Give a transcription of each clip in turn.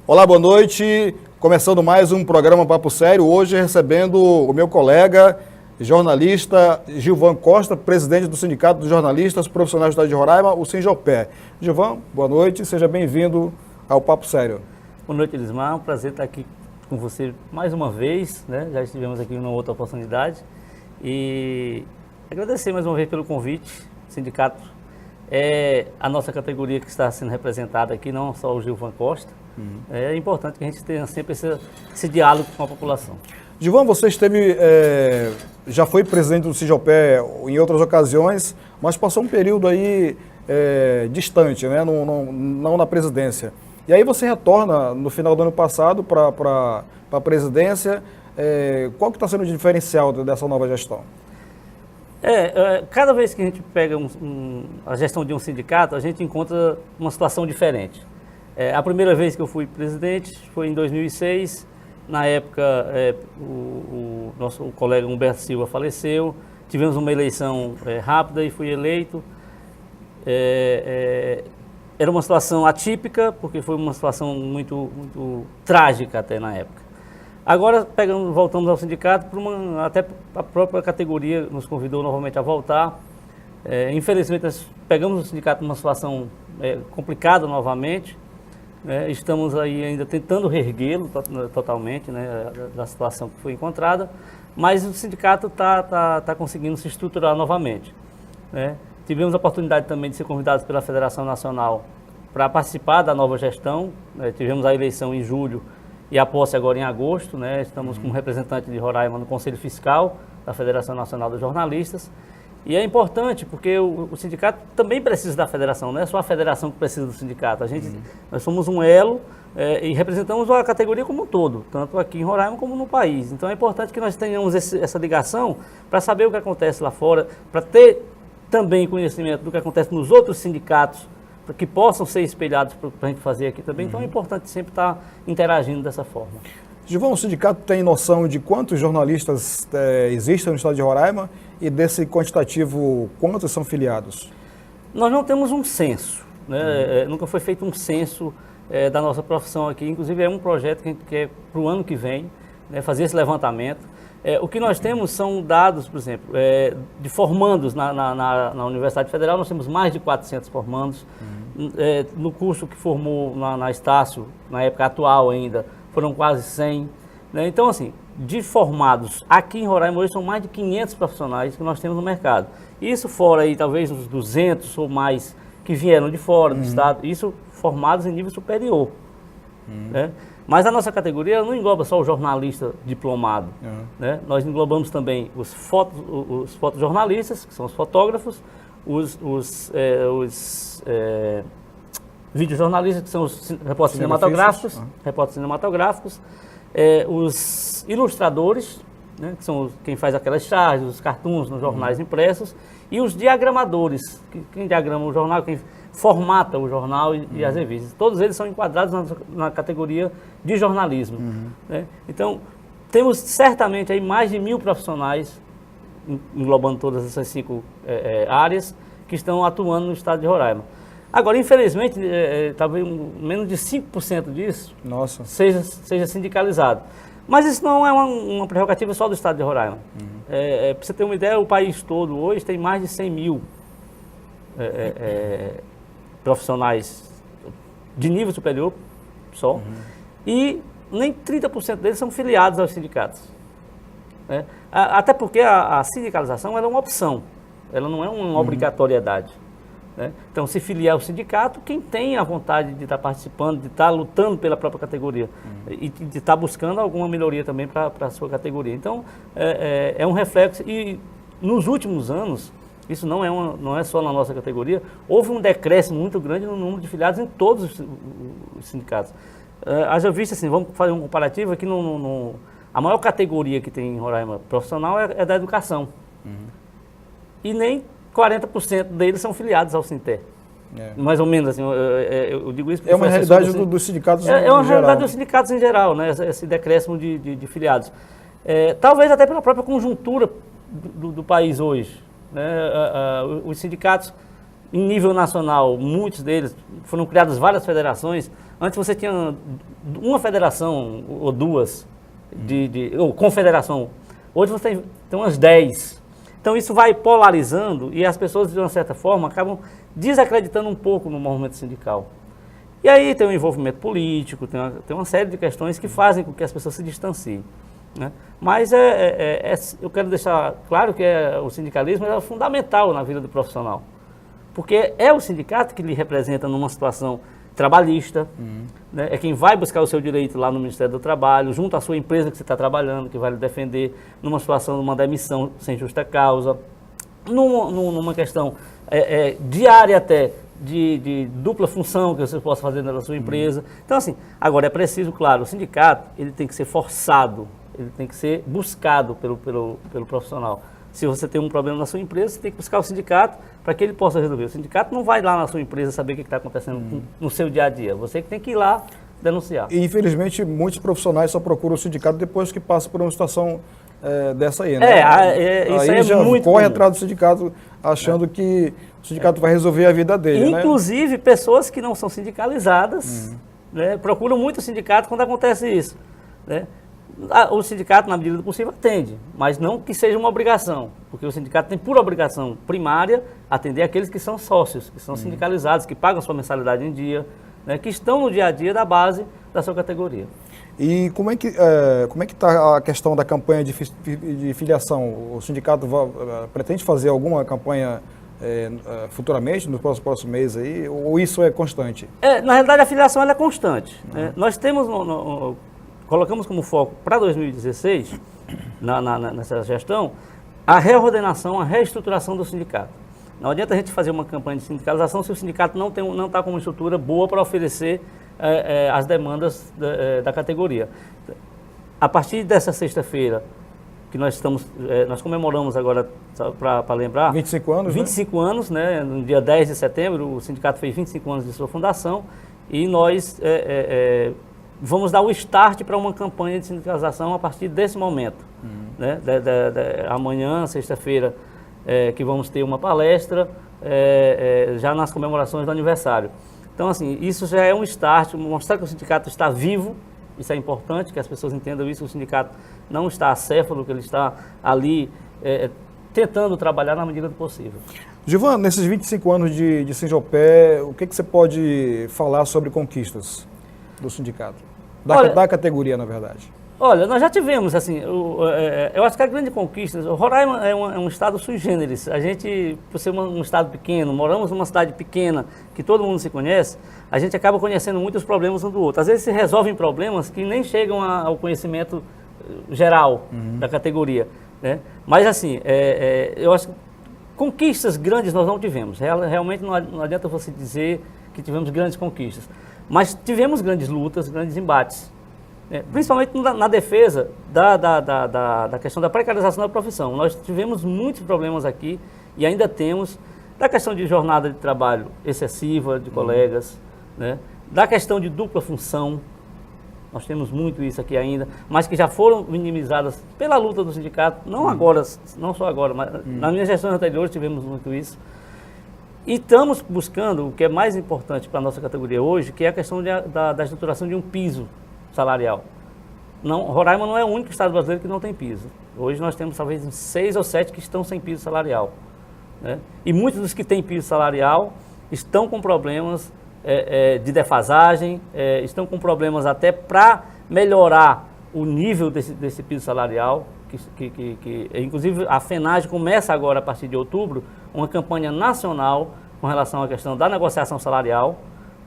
Olá, boa noite. Começando mais um programa Papo Sério, hoje recebendo o meu colega, jornalista Gilvan Costa, presidente do Sindicato dos Jornalistas Profissionais do Estado de Roraima, o Sinjopé. Gilvan, boa noite, seja bem-vindo ao Papo Sério. Boa noite, Elismar, é um prazer estar aqui com você mais uma vez, né? Já estivemos aqui numa outra oportunidade e agradecer mais uma vez pelo convite. O sindicato é a nossa categoria que está sendo representada aqui, não só o Gilvan Costa. É importante que a gente tenha sempre esse diálogo com a população. Gilvan, você já foi presidente do Sinjopé em outras ocasiões, mas passou um período aí distante, né? Não na presidência. E aí você retorna no final do ano passado para a presidência. Qual que está sendo o diferencial dessa nova gestão? Cada vez que a gente pega a gestão de um sindicato, a gente encontra uma situação diferente. A primeira vez que eu fui presidente foi em 2006. Na época, o nosso colega Humberto Silva faleceu. Tivemos uma eleição rápida e fui eleito. Era uma situação atípica, porque foi uma situação muito trágica até na época. Agora, voltamos ao sindicato, até a própria categoria nos convidou novamente a voltar. Infelizmente, nós pegamos o sindicato numa situação complicada novamente. Estamos aí ainda tentando reerguê-lo totalmente, né, da situação que foi encontrada, mas o sindicato está conseguindo se estruturar novamente, né. Tivemos a oportunidade também de ser convidados pela Federação Nacional para participar da nova gestão, né. Tivemos a eleição em julho e a posse agora em agosto, né. Estamos como representante de Roraima no Conselho Fiscal da Federação Nacional dos Jornalistas. E é importante porque o sindicato também precisa da federação, não é só a federação que precisa do sindicato. Nós somos um elo e representamos a categoria como um todo, tanto aqui em Roraima como no país. Então é importante que nós tenhamos essa ligação para saber o que acontece lá fora, para ter também conhecimento do que acontece nos outros sindicatos, para que possam ser espelhados para a gente fazer aqui também. Então é importante sempre estar interagindo dessa forma. Gilvan, o sindicato tem noção de quantos jornalistas existem no estado de Roraima e desse quantitativo, quantos são filiados? Nós não temos um censo, né? Nunca foi feito um censo da nossa profissão aqui, inclusive é um projeto que a gente quer para o ano que vem, né, fazer esse levantamento. O que nós temos são dados, por exemplo, de formandos na Universidade Federal. Nós temos mais de 400 formandos. No curso que formou na Estácio, na época atual ainda, foram quase 100. Né? Então, assim, de formados aqui em Roraima hoje são mais de 500 profissionais que nós temos no mercado. Isso fora aí talvez uns 200 ou mais que vieram de fora do estado, isso formados em nível superior. Né? Mas a nossa categoria não engloba só o jornalista diplomado. Né? Nós englobamos também os fotojornalistas, que são os fotógrafos, os videojornalistas, que são os repórteres cinematográficos, os ilustradores, né, que são quem faz aquelas charges, os cartoons nos jornais impressos, e os diagramadores, quem diagrama o jornal, quem formata o jornal e as revistas. Todos eles são enquadrados na categoria de jornalismo. Né? Então, temos certamente aí mais de 1.000 profissionais, englobando todas essas 5 áreas, que estão atuando no estado de Roraima. Agora, infelizmente, talvez menos de 5% disso seja sindicalizado. Mas isso não é uma prerrogativa só do estado de Roraima. Para você ter uma ideia, o país todo hoje tem mais de 100 mil profissionais de nível superior só, e nem 30% deles são filiados aos sindicatos. Até porque a sindicalização ela é uma opção, ela não é uma obrigatoriedade. Né? Então, se filiar ao sindicato, quem tem a vontade de estar participando, de estar lutando pela própria categoria e de estar buscando alguma melhoria também para a sua categoria. Então, é um reflexo. E nos últimos anos, isso não é só na nossa categoria, houve um decréscimo muito grande no número de filiados em todos os sindicatos. Haja visto assim, vamos fazer um comparativo aqui, a maior categoria que tem em Roraima profissional é da educação. E nem 40% deles são filiados ao Sinter. Mais ou menos assim, eu digo isso porque é uma realidade dos sindicatos em geral. É uma realidade dos sindicatos em geral, né? Esse decréscimo de filiados. Talvez até pela própria conjuntura do país hoje. Né? Os sindicatos em nível nacional, muitos deles, foram criadas várias federações. Antes você tinha uma federação ou duas, ou confederação. Hoje você tem umas 10. Então isso vai polarizando e as pessoas, de uma certa forma, acabam desacreditando um pouco no movimento sindical. E aí tem o envolvimento político, tem uma série de questões que fazem com que as pessoas se distanciem, né? Mas eu quero deixar claro que o sindicalismo é fundamental na vida do profissional. Porque é o sindicato que lhe representa numa situação trabalhista, né? É quem vai buscar o seu direito lá no Ministério do Trabalho, junto à sua empresa que você está trabalhando, que vai lhe defender numa situação de uma demissão sem justa causa, numa questão diária até, de dupla função que você possa fazer na sua empresa. Então, assim, agora é preciso, claro, o sindicato ele tem que ser forçado, ele tem que ser buscado pelo profissional. Se você tem um problema na sua empresa, você tem que buscar o sindicato para que ele possa resolver. O sindicato não vai lá na sua empresa saber o que está acontecendo no seu dia a dia. Você que tem que ir lá denunciar. E, infelizmente, muitos profissionais só procuram o sindicato depois que passam por uma situação dessa aí, né? Isso aí é já muito corre comum. atrás do sindicato achando que o sindicato vai resolver a vida dele, né? Inclusive, pessoas que não são sindicalizadas, né, procuram muito o sindicato quando acontece isso, né? O sindicato, na medida do possível, atende, mas não que seja uma obrigação, porque o sindicato tem por obrigação primária atender aqueles que são sócios, que são sindicalizados, que pagam sua mensalidade em dia, né, que estão no dia a dia da base da sua categoria. E como é que está a questão da campanha de filiação? O sindicato pretende fazer alguma campanha futuramente, nos próximos meses aí, ou isso é constante? Na realidade, a filiação ela é constante, né? Nós temos, colocamos como foco para 2016, nessa gestão, a reordenação, a reestruturação do sindicato. Não adianta a gente fazer uma campanha de sindicalização se o sindicato não está com uma estrutura boa para oferecer as demandas da categoria. A partir dessa sexta-feira, que nós comemoramos agora, para lembrar... 25 anos, 25 anos, né? No dia 10 de setembro, o sindicato fez 25 anos de sua fundação e nós vamos dar o start para uma campanha de sindicalização a partir desse momento. Né? Amanhã, sexta-feira, que vamos ter uma palestra já nas comemorações do aniversário. Então, assim, isso já é um start, mostrar que o sindicato está vivo, isso é importante, que as pessoas entendam isso, que o sindicato não está acéfalo, que ele está ali tentando trabalhar na medida do possível. Gilvan, nesses 25 anos de Sinjopé, o que você pode falar sobre conquistas do sindicato? Da categoria, na verdade. Olha, nós já tivemos, assim, eu acho que a grande conquista, o Roraima é um estado sui generis. A gente, por ser um estado pequeno, moramos numa cidade pequena, que todo mundo se conhece, a gente acaba conhecendo muitos problemas um do outro. Às vezes se resolvem problemas que nem chegam ao conhecimento geral da categoria, né? Mas, assim, eu acho que conquistas grandes nós não tivemos. Realmente não adianta você dizer que tivemos grandes conquistas. Mas tivemos grandes lutas, grandes embates. Principalmente na defesa da questão da precarização da profissão. Nós tivemos muitos problemas aqui e ainda temos, da questão de jornada de trabalho excessiva de colegas, né? Da questão de dupla função, nós temos muito isso aqui ainda, mas que já foram minimizadas pela luta do sindicato, não agora, não só agora, mas nas minhas gestões anteriores tivemos muito isso. E estamos buscando o que é mais importante para a nossa categoria hoje, que é a questão da estruturação de um piso salarial. Roraima não é o único estado brasileiro que não tem piso. Hoje nós temos talvez 6 ou 7 que estão sem piso salarial, né? E muitos dos que têm piso salarial estão com problemas de defasagem, estão com problemas até para melhorar o nível desse piso salarial, que inclusive a FENAGE começa agora, a partir de outubro, uma campanha nacional com relação à questão da negociação salarial,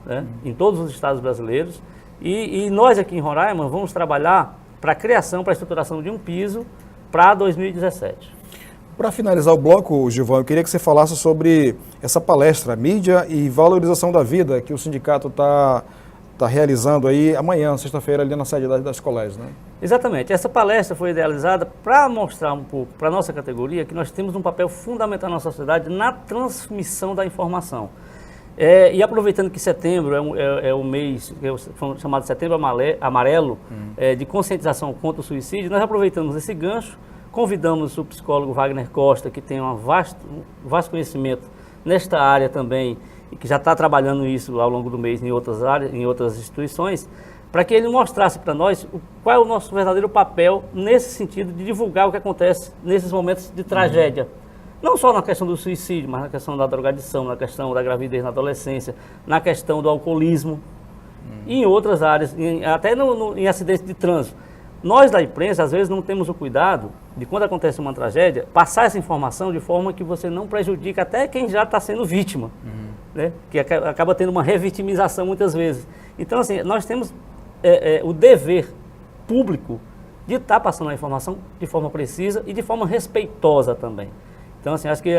né, em todos os estados brasileiros. E nós aqui em Roraima vamos trabalhar para a criação, para a estruturação de um piso para 2017. Para finalizar o bloco, Gilvan, eu queria que você falasse sobre essa palestra, Mídia e Valorização da Vida, que o sindicato está realizando aí amanhã, sexta-feira, ali na sede das colégios, né? Exatamente. Essa palestra foi idealizada para mostrar um pouco para a nossa categoria que nós temos um papel fundamental na sociedade na transmissão da informação. E aproveitando que setembro é o mês chamado Setembro Amarelo, de conscientização contra o suicídio, nós aproveitamos esse gancho, convidamos o psicólogo Wagner Costa, que tem um vasto conhecimento nesta área também, e que já está trabalhando isso ao longo do mês em outras áreas, em outras instituições, para que ele mostrasse para nós qual é o nosso verdadeiro papel nesse sentido de divulgar o que acontece nesses momentos de tragédia. Não só na questão do suicídio, mas na questão da drogadição, na questão da gravidez na adolescência, na questão do alcoolismo e em outras áreas, até em acidentes de trânsito. Nós da imprensa, às vezes, não temos o cuidado de, quando acontece uma tragédia, passar essa informação de forma que você não prejudique até quem já está sendo vítima, né? Que acaba tendo uma revitimização muitas vezes. Então, assim, nós temos o dever público de estar passando a informação de forma precisa e de forma respeitosa também. Então, assim, acho que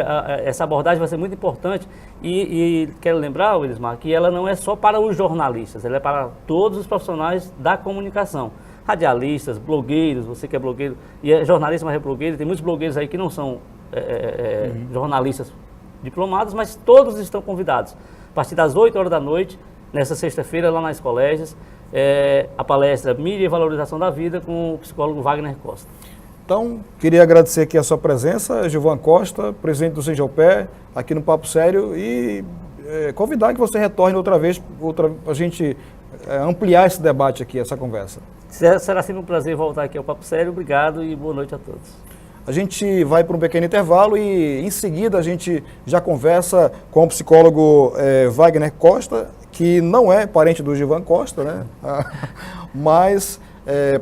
essa abordagem vai ser muito importante e quero lembrar, Willismar, que ela não é só para os jornalistas, ela é para todos os profissionais da comunicação. Radialistas, blogueiros, você que é blogueiro e é jornalista, mas é blogueiro, tem muitos blogueiros aí que não são jornalistas diplomados, mas todos estão convidados. A partir das 8 horas da noite, nessa sexta-feira, lá nas colégios, a palestra Mídia e Valorização da Vida com o psicólogo Wagner Costa. Então, queria agradecer aqui a sua presença, Gilvan Costa, presidente do SINJOPE, aqui no Papo Sério, e convidar que você retorne outra vez para a gente ampliar esse debate aqui, essa conversa. Será sempre um prazer voltar aqui ao Papo Sério. Obrigado e boa noite a todos. A gente vai para um pequeno intervalo e em seguida a gente já conversa com o psicólogo Wagner Costa, que não é parente do Gilvan Costa, né? Mas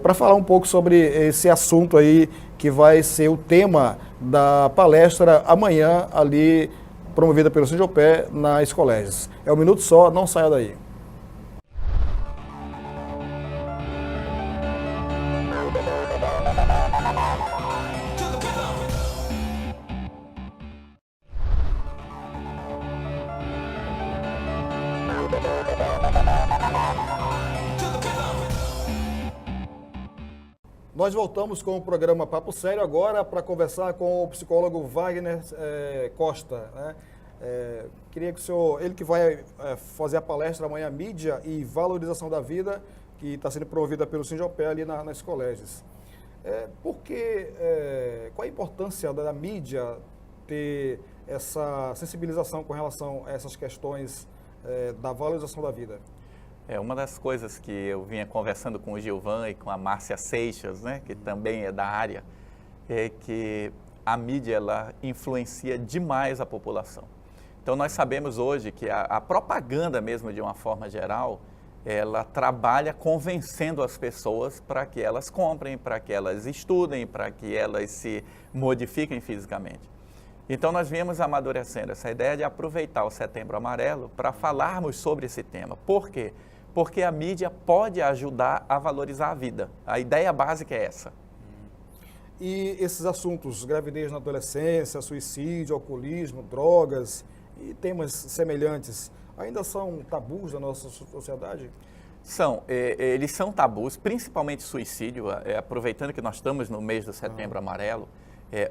para falar um pouco sobre esse assunto aí que vai ser o tema da palestra amanhã ali promovida pelo SINJOPE nas colégios. É um minuto só, não saia daí. Nós voltamos com o programa Papo Sério agora para conversar com o psicólogo Wagner Costa, né? Queria que o senhor, ele que vai fazer a palestra amanhã, Mídia e Valorização da Vida, que está sendo promovida pelo SINJOPE ali nas colégios. Qual a importância da mídia ter essa sensibilização com relação a essas questões da valorização da vida? Uma das coisas que eu vinha conversando com o Gilvan e com a Márcia Seixas, né, que também é da área, é que a mídia ela influencia demais a população. Então nós sabemos hoje que a propaganda mesmo, de uma forma geral, ela trabalha convencendo as pessoas para que elas comprem, para que elas estudem, para que elas se modifiquem fisicamente. Então nós viemos amadurecendo essa ideia de aproveitar o Setembro Amarelo para falarmos sobre esse tema. Por quê? Porque a mídia pode ajudar a valorizar a vida. A ideia básica é essa. E esses assuntos, gravidez na adolescência, suicídio, alcoolismo, drogas e temas semelhantes, ainda são tabus da nossa sociedade? Eles são tabus, principalmente suicídio, aproveitando que nós estamos no mês do Setembro Amarelo,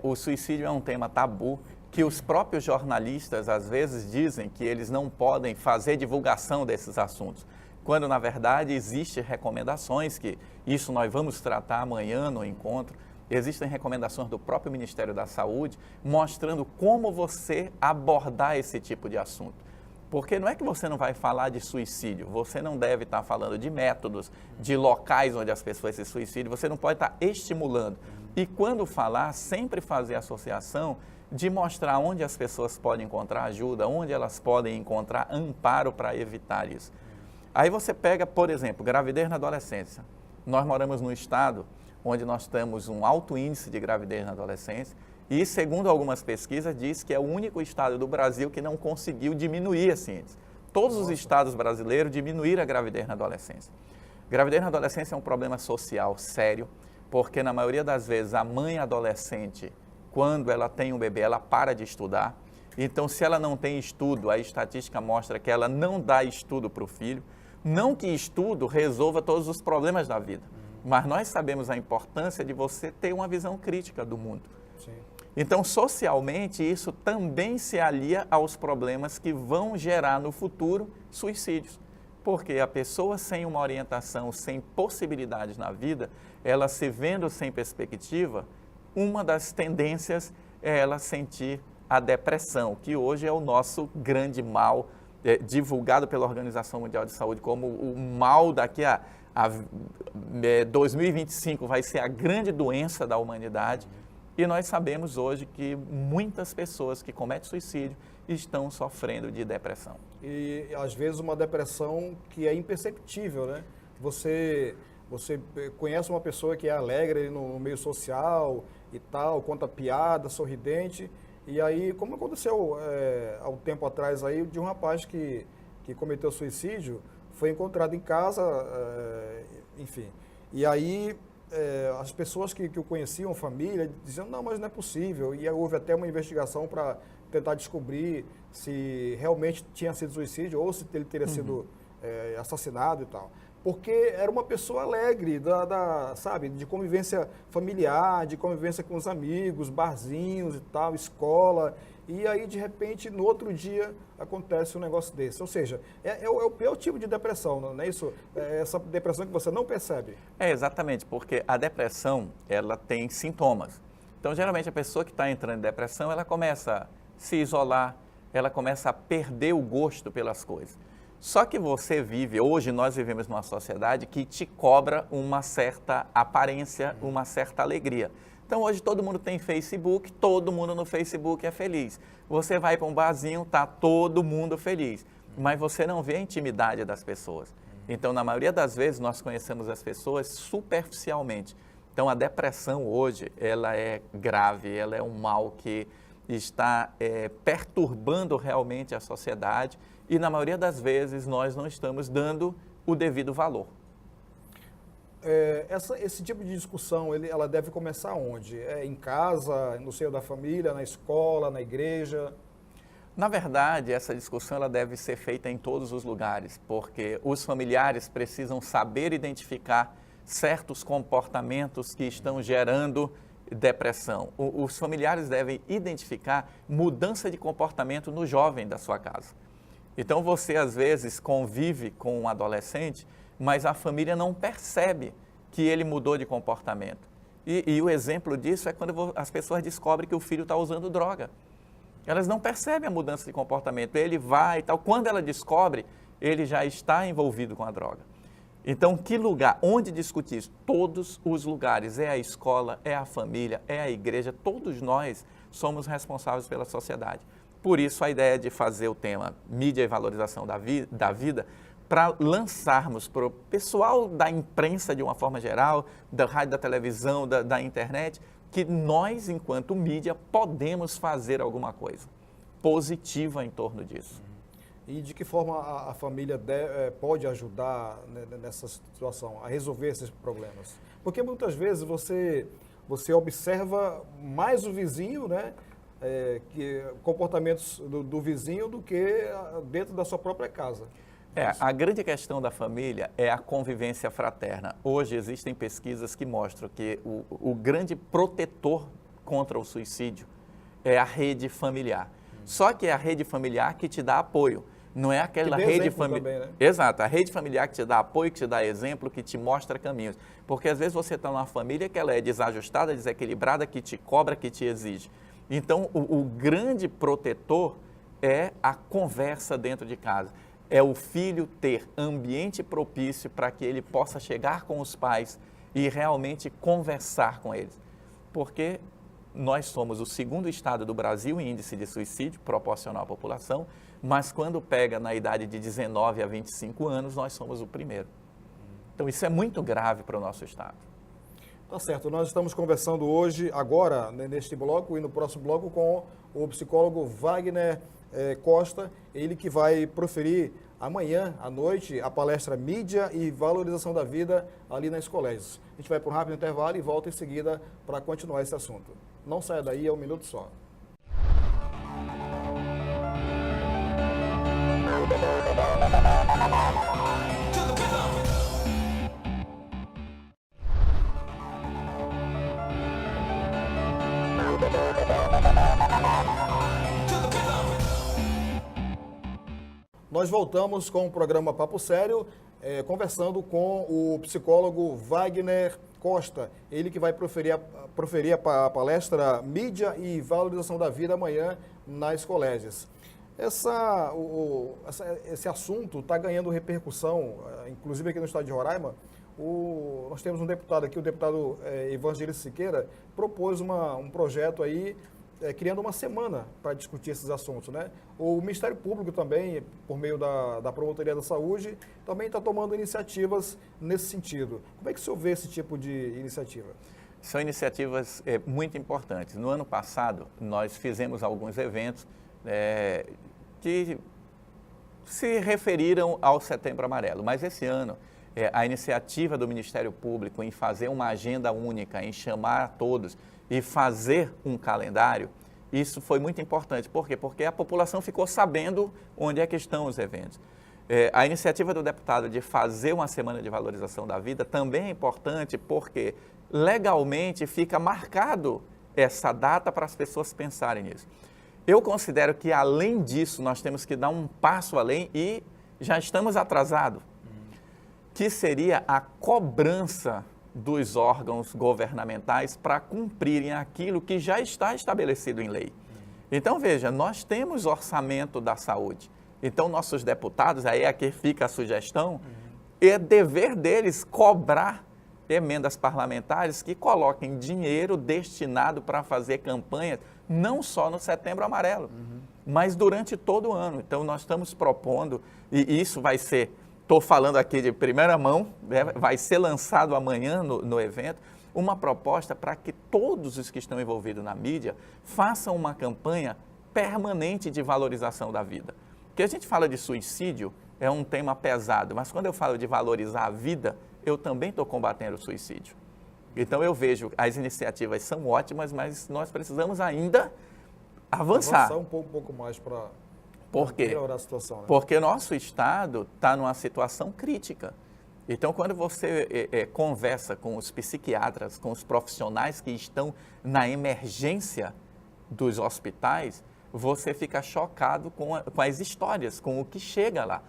o suicídio é um tema tabu que os próprios jornalistas às vezes dizem que eles não podem fazer divulgação desses assuntos, quando na verdade existem recomendações, que isso nós vamos tratar amanhã no encontro, existem recomendações do próprio Ministério da Saúde mostrando como você abordar esse tipo de assunto. Porque não é que você não vai falar de suicídio, você não deve estar falando de métodos, de locais onde as pessoas se suicidam, você não pode estar estimulando. E quando falar, sempre fazer associação de mostrar onde as pessoas podem encontrar ajuda, onde elas podem encontrar amparo para evitar isso. Aí você pega, por exemplo, gravidez na adolescência. Nós moramos num estado onde nós temos um alto índice de gravidez na adolescência e, segundo algumas pesquisas, diz que é o único estado do Brasil que não conseguiu diminuir esse índice. Todos os estados brasileiros diminuíram a gravidez na adolescência. Gravidez na adolescência é um problema social sério, porque na maioria das vezes a mãe adolescente, quando ela tem um bebê, ela para de estudar. Então, se ela não tem estudo, a estatística mostra que ela não dá estudo para o filho. Não que estudo resolva todos os problemas da vida, mas nós sabemos a importância de você ter uma visão crítica do mundo. Sim. Então, socialmente, isso também se alia aos problemas que vão gerar no futuro suicídios. Porque a pessoa sem uma orientação, sem possibilidades na vida, ela se vendo sem perspectiva, uma das tendências é ela sentir a depressão, que hoje é o nosso grande mal, divulgado pela Organização Mundial de Saúde como o mal daqui a 2025 vai ser a grande doença da humanidade. E nós sabemos hoje que muitas pessoas que cometem suicídio estão sofrendo de depressão. E às vezes uma depressão que é imperceptível, né? Você conhece uma pessoa que é alegre no meio social e tal, conta piada, sorridente, e aí, como aconteceu há um tempo atrás aí, de um rapaz que cometeu suicídio, foi encontrado em casa, enfim, e aí as pessoas que o conheciam, família, diziam, não, mas não é possível, e houve até uma investigação para tentar descobrir se realmente tinha sido suicídio ou se ele teria sido assassinado e tal. Porque era uma pessoa alegre, sabe, de convivência familiar, de convivência com os amigos, barzinhos e tal, escola. E aí, de repente, no outro dia, acontece um negócio desse. Ou seja, é o pior tipo de depressão, não é isso? É essa depressão que você não percebe. Exatamente, porque a depressão, ela tem sintomas. Então, geralmente, a pessoa que está entrando em depressão, ela começa a se isolar, ela começa a perder o gosto pelas coisas. Só que hoje nós vivemos numa sociedade que te cobra uma certa aparência, uma certa alegria. Então hoje todo mundo tem Facebook, todo mundo no Facebook é feliz. Você vai para um barzinho, tá todo mundo feliz, mas você não vê a intimidade das pessoas. Então na maioria das vezes nós conhecemos as pessoas superficialmente. Então a depressão hoje, ela é grave, ela é um mal que está perturbando realmente a sociedade. E na maioria das vezes nós não estamos dando o devido valor. Esse tipo de discussão, ela deve começar onde? Em casa, no seio da família, na escola, na igreja? Na verdade, essa discussão ela deve ser feita em todos os lugares, porque os familiares precisam saber identificar certos comportamentos que estão gerando depressão. Os familiares devem identificar mudança de comportamento no jovem da sua casa. Então você às vezes convive com um adolescente, mas a família não percebe que ele mudou de comportamento. E o exemplo disso é quando as pessoas descobrem que o filho está usando droga. Elas não percebem a mudança de comportamento, ele vai e tal. Quando ela descobre, ele já está envolvido com a droga. Então, que lugar? Onde discutir isso? Todos os lugares. É a escola, é a família, é a igreja. Todos nós somos responsáveis pela sociedade. Por isso, a ideia de fazer o tema mídia e valorização da vida, para lançarmos para o pessoal da imprensa, de uma forma geral, da rádio, da televisão, da internet, que nós, enquanto mídia, podemos fazer alguma coisa positiva em torno disso. E de que forma a família pode ajudar nessa situação, a resolver esses problemas? Porque muitas vezes você observa mais o vizinho, né? Comportamentos do vizinho do que dentro da sua própria casa. A grande questão da família é a convivência fraterna. Hoje existem pesquisas que mostram que o grande protetor contra o suicídio é a rede familiar. Só que é a rede familiar que te dá apoio. Não é aquela rede familiar. Né? Exato, a rede familiar que te dá apoio, que te dá exemplo, que te mostra caminhos. Porque às vezes você está numa família que ela é desajustada, desequilibrada, que te cobra, que te exige. Então, o grande protetor é a conversa dentro de casa. É o filho ter ambiente propício para que ele possa chegar com os pais e realmente conversar com eles. Porque nós somos o segundo estado do Brasil em índice de suicídio proporcional à população, mas quando pega na idade de 19 a 25 anos, nós somos o primeiro. Então, isso é muito grave para o nosso estado. Tá certo, nós estamos conversando hoje, agora, neste bloco e no próximo bloco, com o psicólogo Wagner Costa, ele que vai proferir amanhã à noite a palestra Mídia e Valorização da Vida ali nas colégios. A gente vai para um rápido intervalo e volta em seguida para continuar esse assunto. Não saia daí, é um minuto só. Nós voltamos com o programa Papo Sério. conversando com o psicólogo Wagner Costa, ele que vai proferir a palestra Mídia e Valorização da Vida amanhã nas colégias. Esse assunto está ganhando repercussão, inclusive aqui no estado de Roraima. Nós temos um deputado aqui, o deputado Evangelista Siqueira, propôs um projeto aí, criando uma semana para discutir esses assuntos, né? O Ministério Público também, por meio da Promotoria da Saúde, também está tomando iniciativas nesse sentido. Como é que o senhor vê esse tipo de iniciativa? São iniciativas muito importantes. No ano passado, nós fizemos alguns eventos que se referiram ao Setembro Amarelo, mas esse ano, a iniciativa do Ministério Público em fazer uma agenda única, em chamar a todos e fazer um calendário, isso foi muito importante. Por quê? Porque a população ficou sabendo onde é que estão os eventos. A iniciativa do deputado de fazer uma semana de valorização da vida também é importante porque legalmente fica marcado essa data para as pessoas pensarem nisso. Eu considero que, além disso, nós temos que dar um passo além e já estamos atrasados, que seria a cobrança dos órgãos governamentais para cumprirem aquilo que já está estabelecido em lei. Então, veja, nós temos orçamento da saúde. Então, nossos deputados, aí é que fica a sugestão, é dever deles cobrar emendas parlamentares que coloquem dinheiro destinado para fazer campanhas, não só no Setembro Amarelo, mas durante todo o ano. Então, nós estamos propondo, e isso vai ser... Estou falando aqui de primeira mão, né? Vai ser lançado amanhã no evento, uma proposta para que todos os que estão envolvidos na mídia façam uma campanha permanente de valorização da vida. Porque a gente fala de suicídio, é um tema pesado, mas quando eu falo de valorizar a vida, eu também estou combatendo o suicídio. Então eu vejo, as iniciativas são ótimas, mas nós precisamos ainda avançar. Avançar um pouco mais para... Por quê? Melhorar a situação, né? Porque nosso Estado está numa situação crítica. Então, quando você conversa com os psiquiatras, com os profissionais que estão na emergência dos hospitais, você fica chocado com as histórias, com o que chega lá.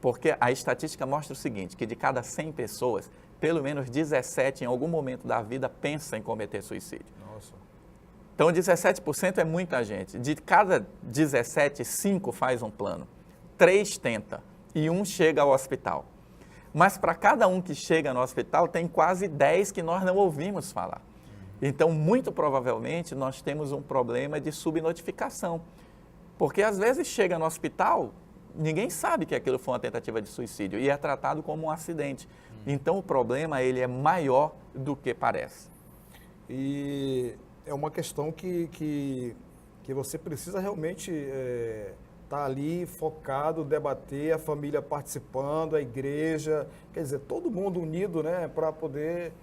Porque a estatística mostra o seguinte, que de cada 100 pessoas, pelo menos 17 em algum momento da vida pensa em cometer suicídio. Nossa. Então, 17% é muita gente. De cada 17, 5 faz um plano, 3 tenta e 1 chega ao hospital. Mas para cada um que chega no hospital, tem quase 10 que nós não ouvimos falar. Então, muito provavelmente, nós temos um problema de subnotificação. Porque às vezes chega no hospital, ninguém sabe que aquilo foi uma tentativa de suicídio e é tratado como um acidente. Então, o problema ele é maior do que parece. E... é uma questão que você precisa realmente estar ali focado, debater, a família participando, a igreja, quer dizer, todo mundo unido, né, para poder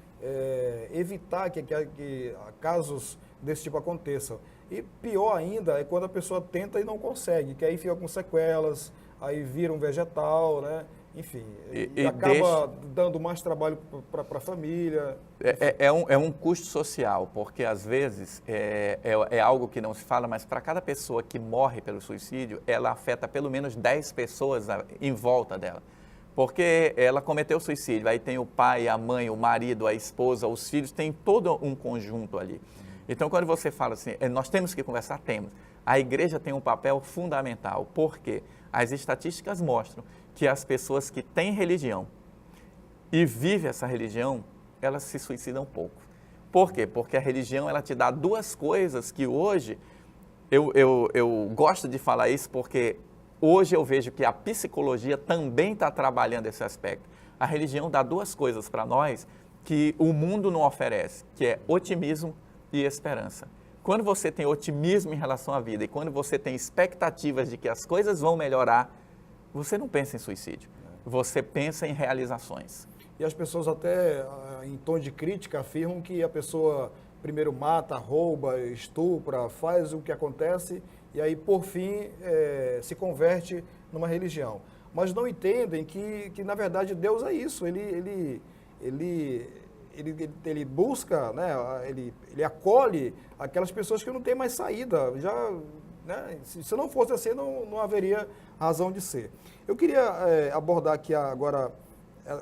evitar que casos desse tipo aconteçam. E pior ainda é quando a pessoa tenta e não consegue, que aí fica com sequelas, aí vira um vegetal, né? Enfim, e acaba dando mais trabalho para a família. É um custo social, porque às vezes é algo que não se fala, mas para cada pessoa que morre pelo suicídio, ela afeta pelo menos 10 pessoas em volta dela. Porque ela cometeu suicídio, aí tem o pai, a mãe, o marido, a esposa, os filhos, tem todo um conjunto ali. Então, quando você fala assim, nós temos que conversar, temos. A igreja tem um papel fundamental, porque as estatísticas mostram que as pessoas que têm religião e vivem essa religião, elas se suicidam pouco. Por quê? Porque a religião, ela te dá duas coisas que hoje, eu gosto de falar isso porque hoje eu vejo que a psicologia também está trabalhando esse aspecto. A religião dá duas coisas para nós que o mundo não oferece, que é otimismo e esperança. Quando você tem otimismo em relação à vida e quando você tem expectativas de que as coisas vão melhorar, você não pensa em suicídio, você pensa em realizações. E as pessoas até, em tom de crítica, afirmam que a pessoa primeiro mata, rouba, estupra, faz o que acontece e aí, por fim, se converte numa religião. Mas não entendem que na verdade, Deus é isso, ele busca, né, ele acolhe aquelas pessoas que não têm mais saída. Já, né, se não fosse assim, não haveria razão de ser. Eu queria abordar aqui agora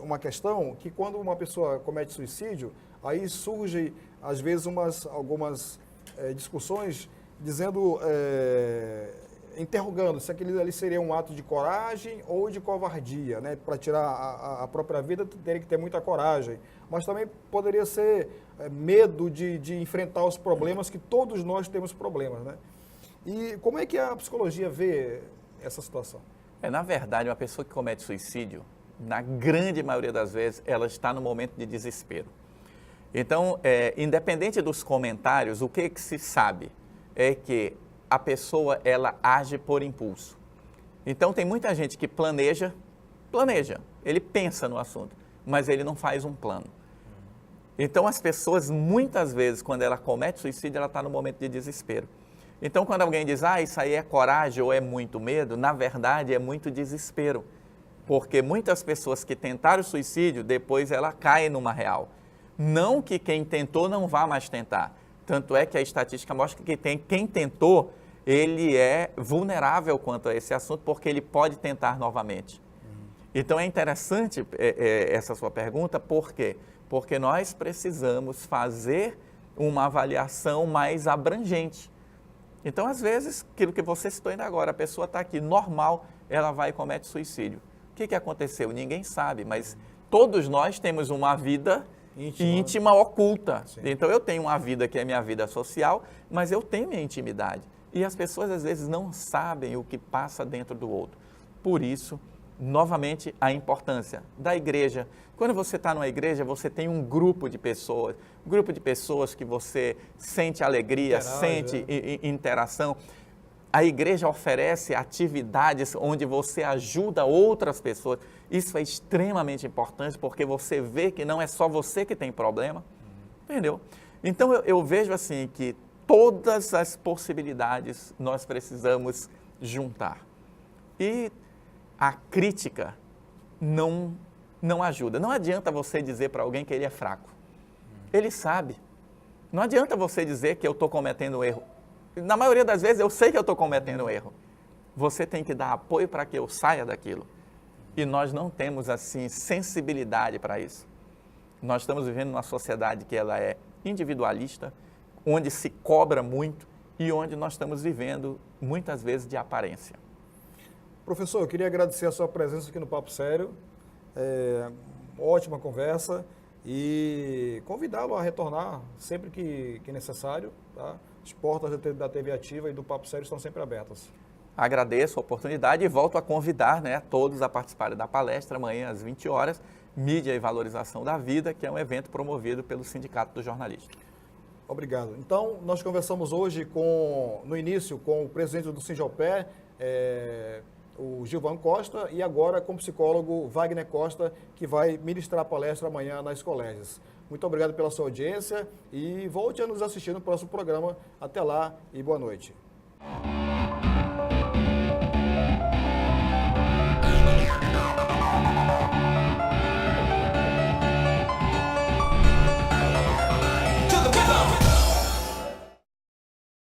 uma questão que quando uma pessoa comete suicídio, aí surge, às vezes, algumas discussões dizendo, interrogando se aquele ali seria um ato de coragem ou de covardia, né? Para tirar a própria vida, teria que ter muita coragem. Mas também poderia ser medo de enfrentar os problemas, que todos nós temos problemas, né? E como é que a psicologia vê essa situação? Na verdade, uma pessoa que comete suicídio, na grande maioria das vezes, ela está no momento de desespero. Então, independente dos comentários, o que se sabe é que a pessoa, ela age por impulso. Então, tem muita gente que planeja, ele pensa no assunto, mas ele não faz um plano. Então, as pessoas, muitas vezes, quando ela comete suicídio, ela está no momento de desespero. Então, quando alguém diz, isso aí é coragem ou é muito medo, na verdade, é muito desespero. Porque muitas pessoas que tentaram suicídio, depois ela cai numa real. Não que quem tentou não vá mais tentar. Tanto é que a estatística mostra que quem tentou, ele é vulnerável quanto a esse assunto, porque ele pode tentar novamente. Então, é interessante essa sua pergunta, por quê? Porque nós precisamos fazer uma avaliação mais abrangente. Então, às vezes, aquilo que você citou ainda agora, a pessoa está aqui, normal, ela vai e comete suicídio. O que aconteceu? Ninguém sabe, mas todos nós temos uma vida íntima oculta. Sim. Então, eu tenho uma vida que é minha vida social, mas eu tenho minha intimidade. E as pessoas, às vezes, não sabem o que passa dentro do outro. Por isso, novamente, a importância da igreja. Quando você está numa igreja, você tem um grupo de pessoas que você sente alegria, sente interação. A igreja oferece atividades onde você ajuda outras pessoas. Isso é extremamente importante, porque você vê que não é só você que tem problema, entendeu? Então, eu vejo assim que todas as possibilidades nós precisamos juntar. E a crítica não ajuda. Não adianta você dizer para alguém que ele é fraco. Ele sabe. Não adianta você dizer que eu estou cometendo um erro. Na maioria das vezes eu sei que eu estou cometendo um erro. Você tem que dar apoio para que eu saia daquilo. E nós não temos, assim, sensibilidade para isso. Nós estamos vivendo numa sociedade que ela é individualista, onde se cobra muito e onde nós estamos vivendo, muitas vezes, de aparência. Professor, eu queria agradecer a sua presença aqui no Papo Sério. Ótima conversa e convidá-lo a retornar sempre que necessário, tá? As portas da TV Ativa e do Papo Sério estão sempre abertas. Agradeço a oportunidade e volto a convidar, todos a participarem da palestra amanhã às 20 horas, Mídia e Valorização da Vida, que é um evento promovido pelo Sindicato dos Jornalistas. Obrigado. Então, nós conversamos hoje no início com o presidente do Sinjopé, o Gilvan Costa, e agora com o psicólogo Wagner Costa, que vai ministrar a palestra amanhã nas colégios. Muito obrigado pela sua audiência e volte a nos assistir no próximo programa. Até lá e boa noite.